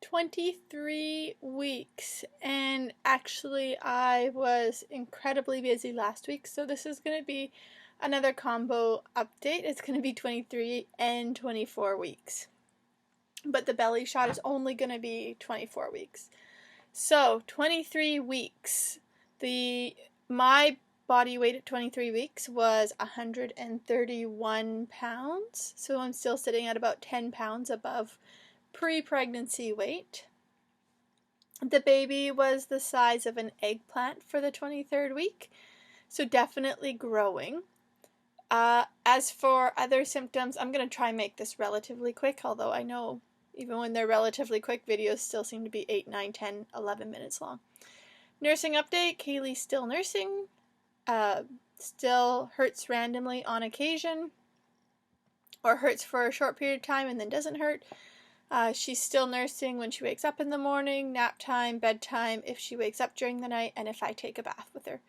23 weeks, and actually I was incredibly busy last week, so this is going to be another combo update. It's going to be 23 and 24 weeks, but the belly shot is only going to be 24 weeks. So 23 weeks, my body weight at 23 weeks was 131 pounds, so I'm still sitting at about 10 pounds above pre-pregnancy weight. The baby was the size of an eggplant for the 23rd week, so definitely growing. As for other symptoms, I'm going to try and make this relatively quick, although I know even when they're relatively quick, videos still seem to be 8, 9, 10, 11 minutes long. Nursing update, Kaylee's still nursing. Still hurts randomly on occasion, or hurts for a short period of time and then doesn't hurt. She's still nursing when she wakes up in the morning, nap time, bedtime, if she wakes up during the night, and if I take a bath with her.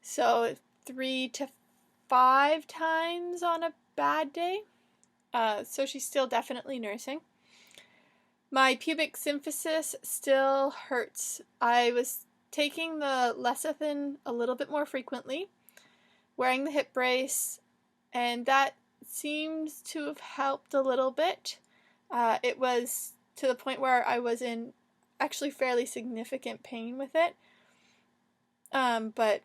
So 3 to 5 times on a bad day. So she's still definitely nursing. My pubic symphysis still hurts. I was taking the lecithin a little bit more frequently, wearing the hip brace, and that seems to have helped a little bit. It was to the point where I was in actually fairly significant pain with it. But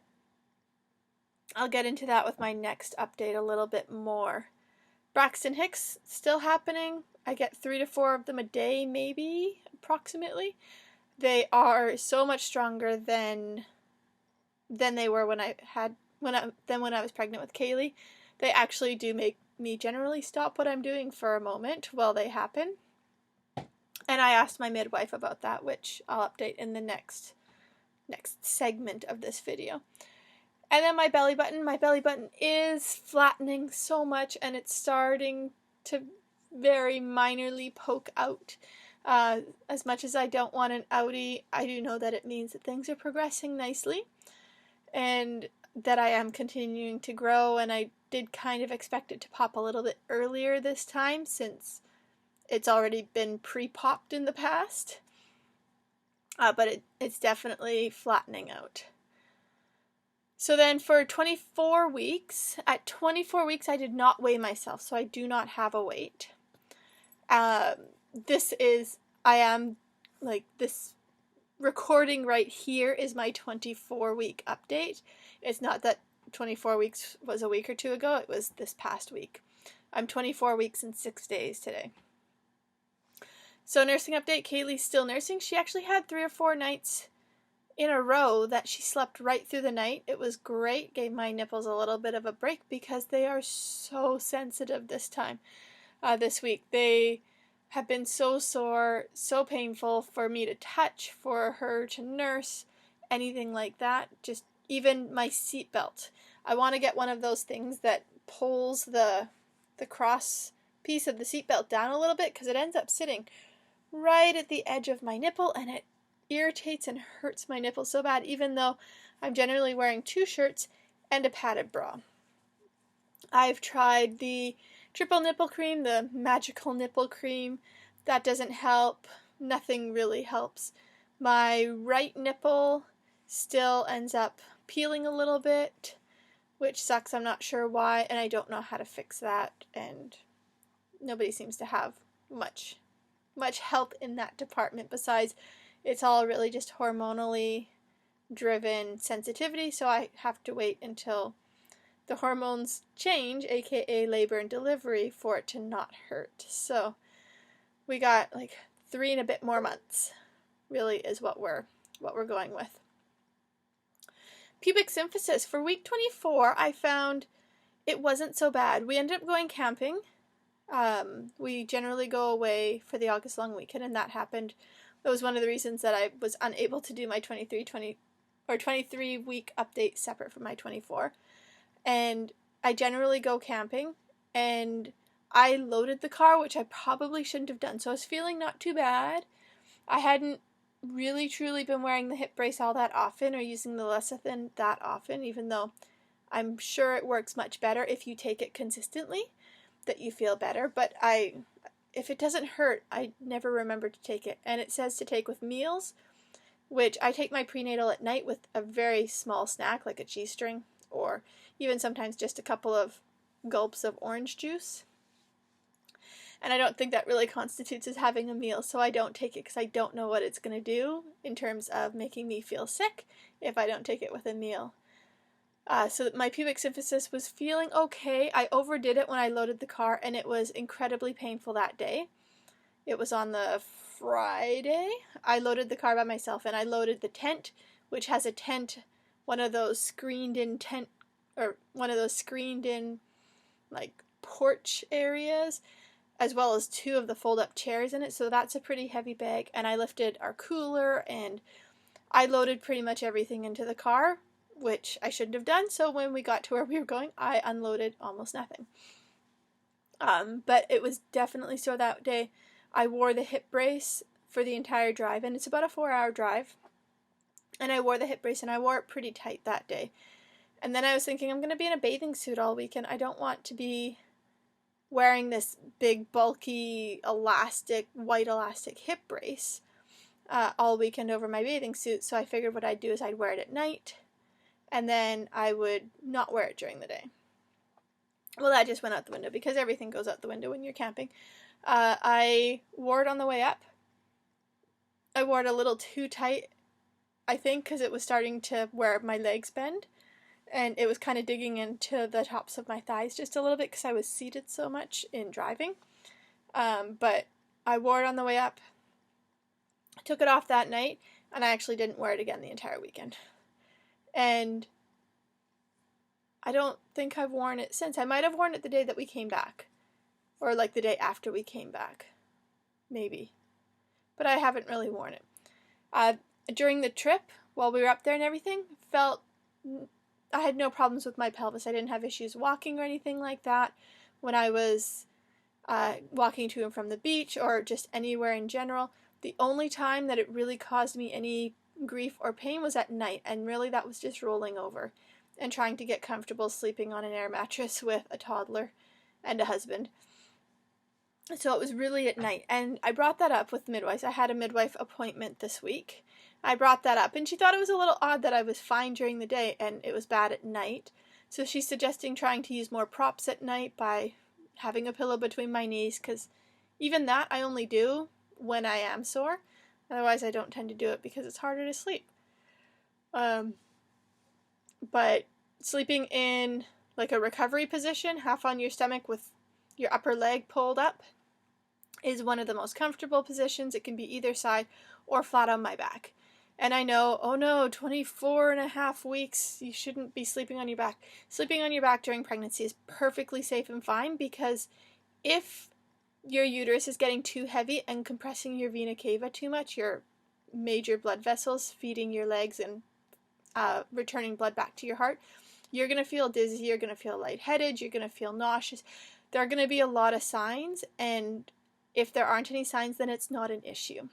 I'll get into that with my next update a little bit more. Braxton Hicks still happening. I get 3 to 4 of them a day, maybe, approximately. They are so much stronger than they were when I was pregnant with Kaylee. They actually do make me generally stop what I'm doing for a moment while they happen. And I asked my midwife about that, which I'll update in the next segment of this video. And then my belly button is flattening so much, and it's starting to very minorly poke out. As much as I don't want an outie, I do know that it means that things are progressing nicely and that I am continuing to grow, and I did kind of expect it to pop a little bit earlier this time since it's already been pre-popped in the past. But it's definitely flattening out. So then for 24 weeks, at 24 weeks I did not weigh myself, so I do not have a weight. This recording right here is my 24-week update. It's not that 24 weeks was a week or two ago, it was this past week. I'm 24 weeks and 6 days today. So nursing update, Kaylee's still nursing. She actually had 3 or 4 nights in a row that she slept right through the night. It was great, gave my nipples a little bit of a break because they are so sensitive this week. They have been so sore, so painful for me to touch, for her to nurse, anything like that. Just even my seatbelt. I want to get one of those things that pulls the cross piece of the seatbelt down a little bit because it ends up sitting right at the edge of my nipple, and it irritates and hurts my nipple so bad, even though I'm generally wearing 2 shirts and a padded bra. I've tried the triple nipple cream, the magical nipple cream. That doesn't help. Nothing really helps. My right nipple still ends up peeling a little bit, which sucks. I'm not sure why, and I don't know how to fix that, and nobody seems to have much help in that department besides it's all really just hormonally driven sensitivity, so I have to wait until the hormones change, aka labor and delivery, for it to not hurt. So we got like 3 and a bit more months, really, is what we're going with. Pubic symphysis. For week 24, I found it wasn't so bad. We ended up going camping. We generally go away for the August long weekend, and that happened. That was one of the reasons that I was unable to do my 23 week update separate from my 24. And I generally go camping, and I loaded the car, which I probably shouldn't have done. So I was feeling not too bad. I hadn't really truly been wearing the hip brace all that often or using the lecithin that often, even though I'm sure it works much better if you take it consistently, that you feel better. But if it doesn't hurt, I never remember to take it. And it says to take with meals, which I take my prenatal at night with a very small snack, like a cheese string, or even sometimes just a couple of gulps of orange juice. And I don't think that really constitutes as having a meal, so I don't take it because I don't know what it's going to do in terms of making me feel sick if I don't take it with a meal. So my pubic symphysis was feeling okay. I overdid it when I loaded the car, and it was incredibly painful that day. It was on the Friday. I loaded the car by myself, and I loaded the tent, which has a tent, one of those screened-in tent, or one of those screened-in, like, porch areas, as well as 2 of the fold-up chairs in it, so that's a pretty heavy bag. And I lifted our cooler, and I loaded pretty much everything into the car, which I shouldn't have done, so when we got to where we were going, I unloaded almost nothing. But it was definitely sore that day. I wore the hip brace for the entire drive, and it's about a 4-hour drive, and I wore the hip brace, and I wore it pretty tight that day. And then I was thinking, I'm going to be in a bathing suit all weekend. I don't want to be wearing this big, bulky, white elastic hip brace all weekend over my bathing suit, so I figured what I'd do is I'd wear it at night, and then I would not wear it during the day. Well, that just went out the window because everything goes out the window when you're camping. I wore it on the way up. I wore it a little too tight, I think, because it was starting to where my legs bend, and it was kind of digging into the tops of my thighs just a little bit because I was seated so much in driving. But I wore it on the way up, took it off that night, and I actually didn't wear it again the entire weekend. And I don't think I've worn it since. I might have worn it the day that we came back, or like the day after we came back, maybe. But I haven't really worn it. During the trip, while we were up there and everything, I had no problems with my pelvis. I didn't have issues walking or anything like that when I was walking to and from the beach or just anywhere in general. The only time that it really caused me any grief or pain was at night, and really that was just rolling over and trying to get comfortable sleeping on an air mattress with a toddler and a husband. So it was really at night, and I brought that up with midwives. I had a midwife appointment this week. I brought that up, and she thought it was a little odd that I was fine during the day and it was bad at night. So she's suggesting trying to use more props at night by having a pillow between my knees, because even that I only do when I am sore. Otherwise, I don't tend to do it because it's harder to sleep. But sleeping in like a recovery position, half on your stomach with your upper leg pulled up, is one of the most comfortable positions. It can be either side or flat on my back. And I know, 24.5 weeks, you shouldn't be sleeping on your back. Sleeping on your back during pregnancy is perfectly safe and fine, because if your uterus is getting too heavy and compressing your vena cava too much, your major blood vessels feeding your legs and returning blood back to your heart, you're going to feel dizzy, you're going to feel lightheaded, you're going to feel nauseous. There are going to be a lot of signs, and if there aren't any signs, then it's not an issue.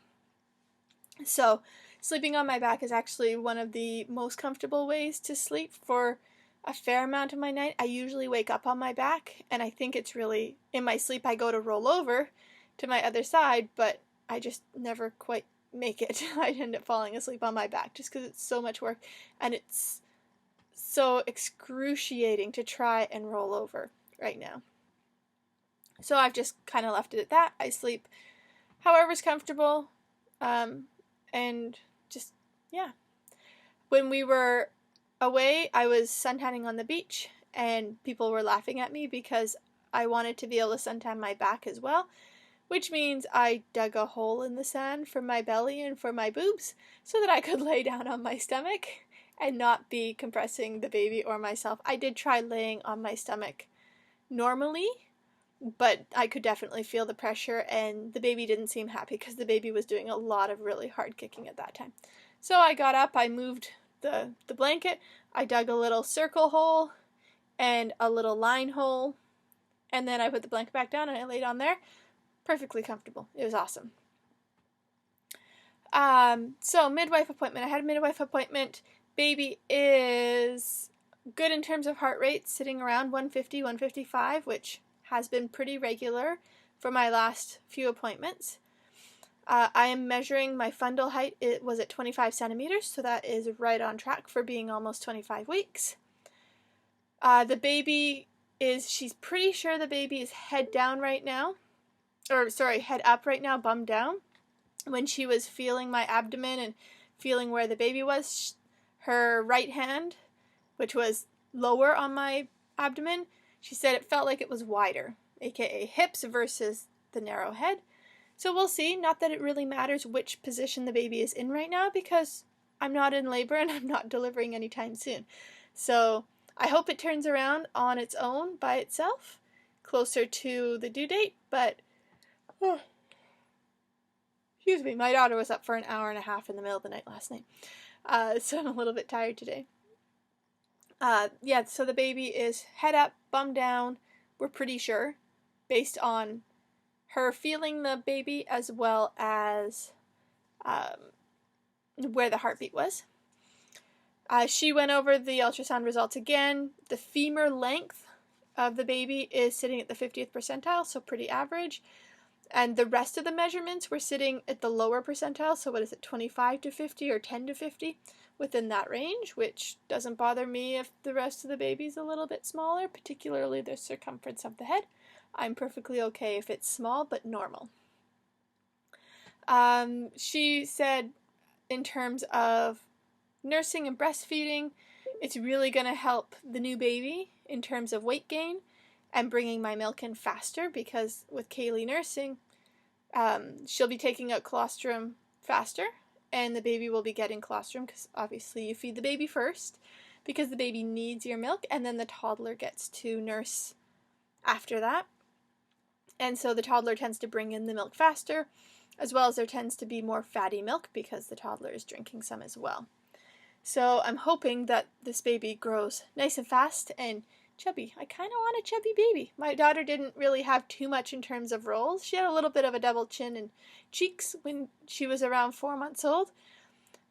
So sleeping on my back is actually one of the most comfortable ways to sleep for a fair amount of my night. I usually wake up on my back, and I think it's really, in my sleep I go to roll over to my other side, but I just never quite make it. I end up falling asleep on my back just because it's so much work, and it's so excruciating to try and roll over right now. So I've just kind of left it at that. I sleep however's comfortable, and just, yeah. When we were away, I was suntanning on the beach, and people were laughing at me because I wanted to be able to suntan my back as well, which means I dug a hole in the sand for my belly and for my boobs so that I could lay down on my stomach and not be compressing the baby or myself. I did try laying on my stomach normally, but I could definitely feel the pressure, and the baby didn't seem happy because the baby was doing a lot of really hard kicking at that time. So I got up, I moved the blanket, I dug a little circle hole and a little line hole, and then I put the blanket back down and I laid on there. Perfectly comfortable. It was awesome. So midwife appointment. I had a midwife appointment. Baby is good in terms of heart rate, sitting around 150, 155, which has been pretty regular for my last few appointments. I am measuring my fundal height. It was at 25 centimeters, so that is right on track for being almost 25 weeks. The baby she's pretty sure the baby is head down right now, or sorry, head up right now, bum down. When she was feeling my abdomen and feeling where the baby was, her right hand, which was lower on my abdomen, she said it felt like it was wider, aka hips versus the narrow head. So we'll see. Not that it really matters which position the baby is in right now, because I'm not in labor and I'm not delivering anytime soon. So I hope it turns around on its own by itself closer to the due date, but excuse me, my daughter was up for an hour and a half in the middle of the night last night, so I'm a little bit tired today. So the baby is head up, bum down, we're pretty sure, based on her feeling the baby as well as where the heartbeat was. She went over the ultrasound results again. The femur length of the baby is sitting at the 50th percentile, so pretty average. And the rest of the measurements were sitting at the lower percentile, so what is it, 25 to 50 or 10 to 50, within that range, which doesn't bother me if the rest of the baby's a little bit smaller, particularly the circumference of the head. I'm perfectly okay if it's small, but normal. She said in terms of nursing and breastfeeding, it's really going to help the new baby in terms of weight gain and bringing my milk in faster, because with Kaylee nursing, she'll be taking out colostrum faster, and the baby will be getting colostrum because obviously you feed the baby first because the baby needs your milk, and then the toddler gets to nurse after that. And so the toddler tends to bring in the milk faster, as well as there tends to be more fatty milk because the toddler is drinking some as well. So I'm hoping that this baby grows nice and fast and chubby. I kind of want a chubby baby. My daughter didn't really have too much in terms of rolls. She had a little bit of a double chin and cheeks when she was around 4 months old.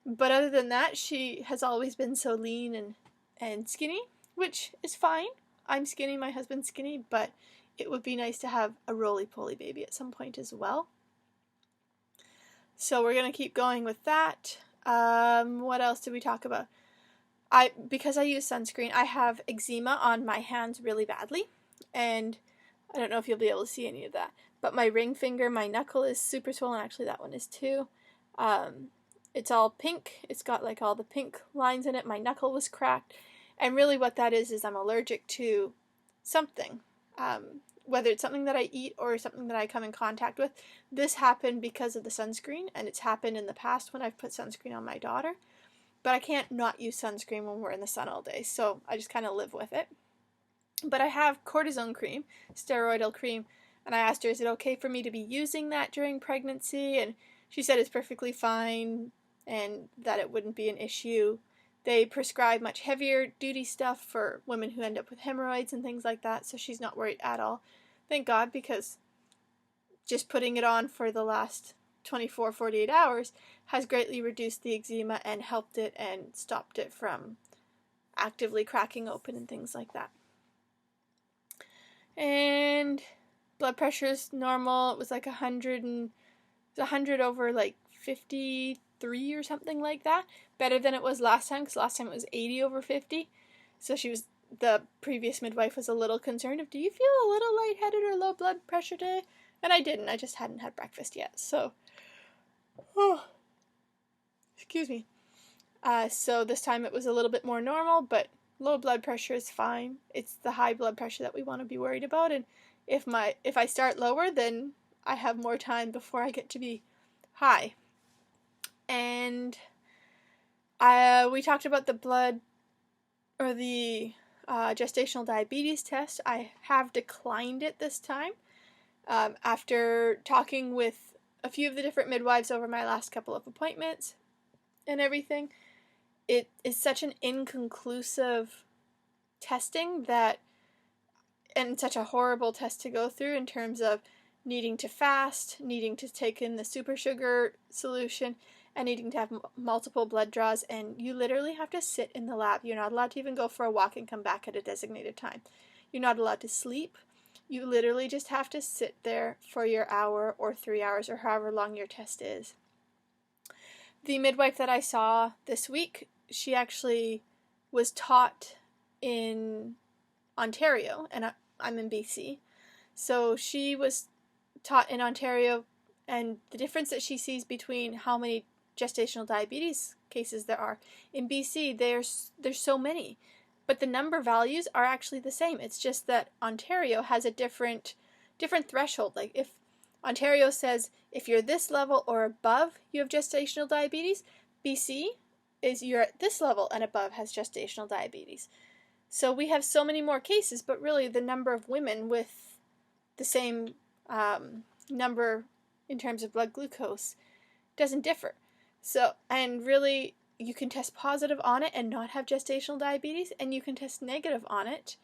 But other than that, she has always been so lean and skinny, which is fine. I'm skinny, my husband's skinny, but it would be nice to have a roly-poly baby at some point as well. So we're going to keep going with that. What else did we talk about? Because I use sunscreen, I have eczema on my hands really badly, and I don't know if you'll be able to see any of that, but my ring finger, my knuckle is super swollen. Actually, that one is too. It's all pink. It's got like all the pink lines in it. My knuckle was cracked, and really what that is I'm allergic to something. Whether it's something that I eat or something that I come in contact with. This happened because of the sunscreen, and it's happened in the past when I've put sunscreen on my daughter. But I can't not use sunscreen when we're in the sun all day, so I just kind of live with it. But I have cortisone cream, steroidal cream, and I asked her, is it okay for me to be using that during pregnancy? And she said it's perfectly fine and that it wouldn't be an issue. They prescribe much heavier duty stuff for women who end up with hemorrhoids and things like that, so she's not worried at all. Thank God, because just putting it on for the last 48 hours has greatly reduced the eczema and helped it and stopped it from actively cracking open and things like that. And blood pressure is normal. It was like 100 over like 53 or something like that. Better than it was last time, because last time it was 80 over 50. So the previous midwife was a little concerned of, do you feel a little lightheaded or low blood pressure today? And I didn't. I just hadn't had breakfast yet. So, excuse me. So this time it was a little bit more normal, but low blood pressure is fine. It's the high blood pressure that we want to be worried about. And if I start lower, then I have more time before I get to be high. And we talked about the blood or the gestational diabetes test. I have declined it this time after talking with a few of the different midwives over my last couple of appointments and everything. It is such an inconclusive testing and such a horrible test to go through in terms of needing to fast, needing to take in the super sugar solution, and needing to have multiple blood draws, and you literally have to sit in the lab. You're not allowed to even go for a walk and come back at a designated time. You're not allowed to sleep. You literally just have to sit there for your hour or 3 hours or however long your test is. The midwife that I saw this week, she actually was taught in Ontario, and I'm in BC. So she was taught in Ontario, and the difference that she sees between how many gestational diabetes cases there are. In BC, there's so many, but the number values are actually the same. It's just that Ontario has a different threshold. Like if Ontario says if you're this level or above, you have gestational diabetes, BC is you're at this level and above has gestational diabetes. So we have so many more cases, but really the number of women with the same number in terms of blood glucose doesn't differ. So, and really, you can test positive on it and not have gestational diabetes, and you can test negative on it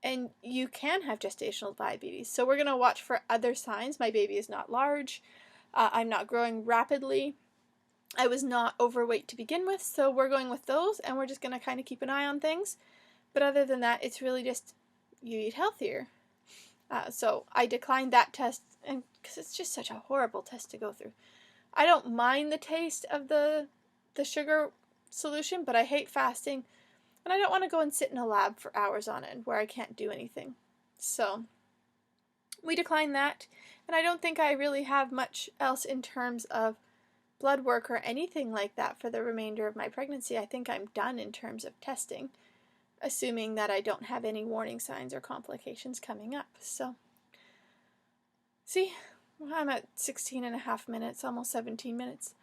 and you can have gestational diabetes. So we're going to watch for other signs. My baby is not large. I'm not growing rapidly. I was not overweight to begin with, so we're going with those, and we're just going to kind of keep an eye on things. But other than that, it's really just you eat healthier. So I declined that test, and because it's just such a horrible test to go through. I don't mind the taste of the sugar solution, but I hate fasting, and I don't want to go and sit in a lab for hours on end where I can't do anything. So we declined that, and I don't think I really have much else in terms of blood work or anything like that for the remainder of my pregnancy. I think I'm done in terms of testing, assuming that I don't have any warning signs or complications coming up. So, see, I'm at 16 and a half minutes, almost 17 minutes.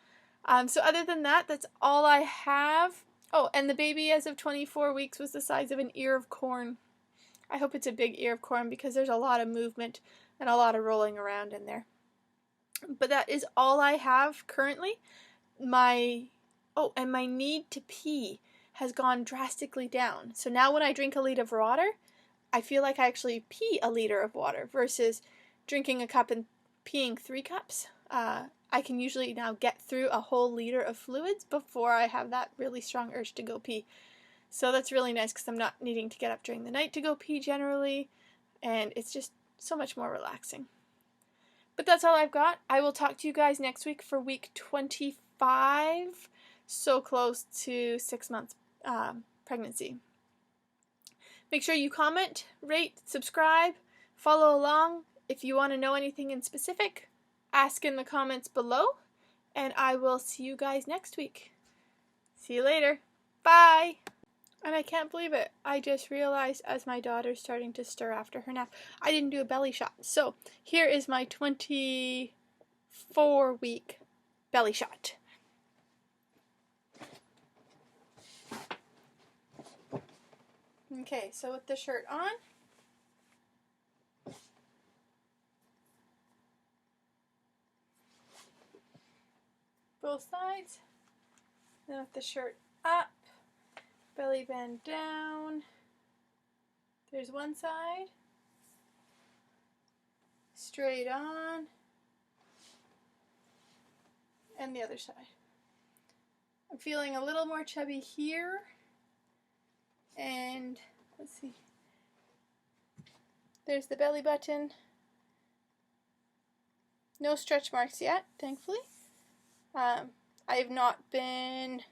So other than that, that's all I have. Oh, and the baby as of 24 weeks was the size of an ear of corn. I hope it's a big ear of corn because there's a lot of movement and a lot of rolling around in there. But that is all I have currently. And my need to pee has gone drastically down. So now when I drink a liter of water, I feel like I actually pee a liter of water versus drinking a cup and peeing 3 cups. I can usually now get through a whole liter of fluids before I have that really strong urge to go pee. So that's really nice because I'm not needing to get up during the night to go pee generally, and it's just so much more relaxing. But that's all I've got. I will talk to you guys next week for week 25. So close to 6 months pregnancy. Make sure you comment, rate, subscribe, follow along. If you want to know anything in specific, ask in the comments below, and I will see you guys next week. See you later. Bye! And I can't believe it. I just realized as my daughter's starting to stir after her nap, I didn't do a belly shot. So here is my 24-week belly shot. Okay, so with the shirt on, both sides, then with the shirt up, belly band down, there's one side, straight on, and the other side. I'm feeling a little more chubby here, and let's see, there's the belly button. No stretch marks yet, thankfully. I have not been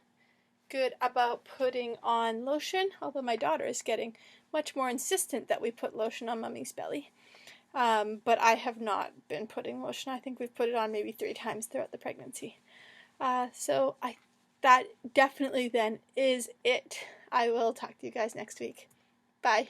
good about putting on lotion, although my daughter is getting much more insistent that we put lotion on Mummy's belly. But I have not been putting lotion. I think we've put it on maybe 3 times throughout the pregnancy. So that definitely then is it. I will talk to you guys next week. Bye.